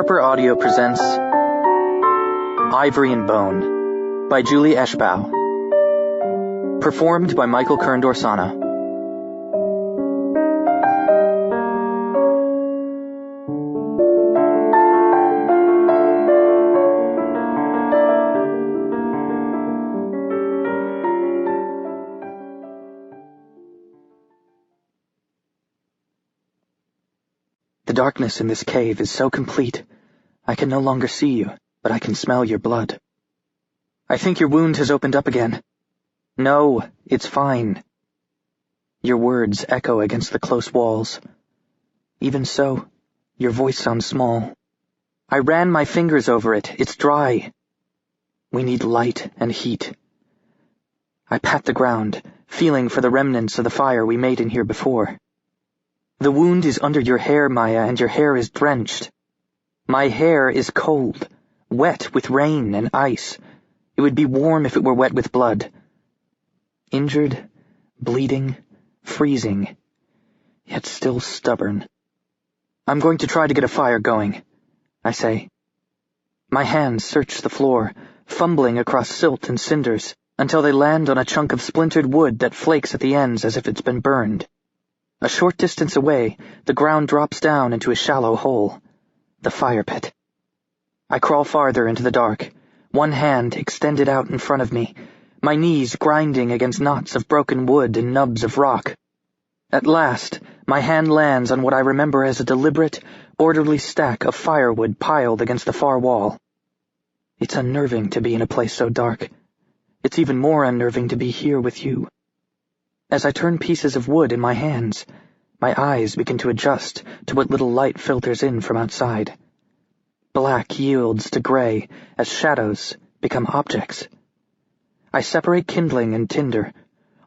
Harper Audio presents Ivory and Bone by Julie Eshbaugh. Performed by Michael Kern-Dorsana. The darkness in this cave is so complete, I can no longer see you, but I can smell your blood. I think your wound has opened up again. No, it's fine. Your words echo against the close walls. Even so, your voice sounds small. I ran my fingers over it. It's dry. We need light and heat. I pat the ground, feeling for the remnants of the fire we made in here before. The wound is under your hair, Mya, and your hair is drenched. My hair is cold, wet with rain and ice. It would be warm if it were wet with blood. Injured, bleeding, freezing, yet still stubborn. I'm going to try to get a fire going, I say. My hands search the floor, fumbling across silt and cinders, until they land on a chunk of splintered wood that flakes at the ends as if it's been burned. A short distance away, the ground drops down into a shallow hole. The fire pit. I crawl farther into the dark, one hand extended out in front of me, my knees grinding against knots of broken wood and nubs of rock. At last, my hand lands on what I remember as a deliberate, orderly stack of firewood piled against the far wall. It's unnerving to be in a place so dark. It's even more unnerving to be here with you. As I turn pieces of wood in my hands, my eyes begin to adjust to what little light filters in from outside. Black yields to gray as shadows become objects. I separate kindling and tinder.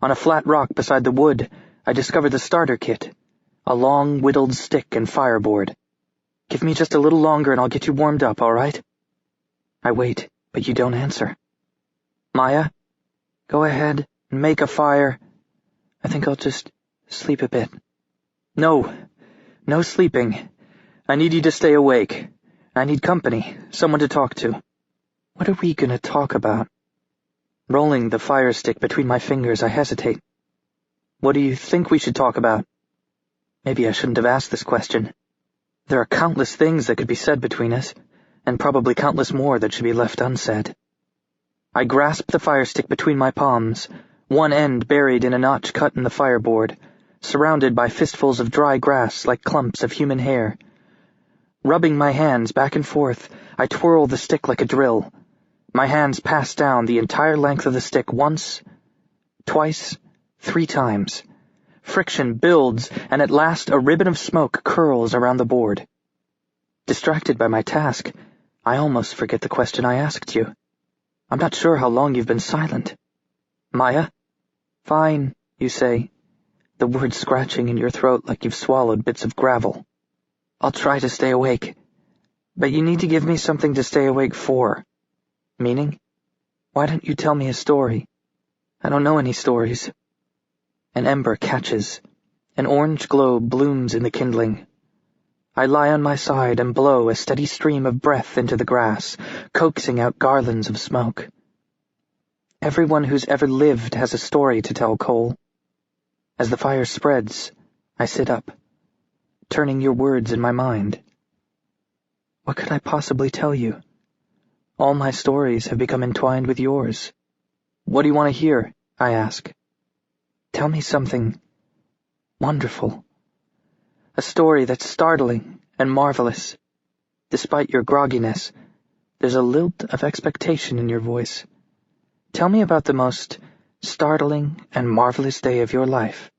On a flat rock beside the wood, I discover the starter kit, a long whittled stick and fireboard. Give me just a little longer and I'll get you warmed up, all right? I wait, but you don't answer. Mya, go ahead and make a fire. I think I'll just sleep a bit. No sleeping. I need you to stay awake. I need company, someone to talk to. What are we gonna talk about? Rolling the fire stick between my fingers, I hesitate. What do you think we should talk about? Maybe I shouldn't have asked this question. There are countless things that could be said between us, and probably countless more that should be left unsaid. I grasp the fire stick between my palms, one end buried in a notch cut in the fireboard, surrounded by fistfuls of dry grass like clumps of human hair. Rubbing my hands back and forth, I twirl the stick like a drill. My hands pass down the entire length of the stick once, twice, 3 times. Friction builds, and at last a ribbon of smoke curls around the board. Distracted by my task, I almost forget the question I asked you. I'm not sure how long you've been silent. Mya? Fine, you say, the words scratching in your throat like you've swallowed bits of gravel. I'll try to stay awake, but you need to give me something to stay awake for. Meaning? Why don't you tell me a story? I don't know any stories. An ember catches. An orange glow blooms in the kindling. I lie on my side and blow a steady stream of breath into the grass, coaxing out garlands of smoke. Everyone who's ever lived has a story to tell, Cole. As the fire spreads, I sit up, turning your words in my mind. What could I possibly tell you? All my stories have become entwined with yours. What do you want to hear? I ask. Tell me something wonderful. A story that's startling and marvelous. Despite your grogginess, there's a lilt of expectation in your voice. Tell me about the most startling and marvelous day of your life.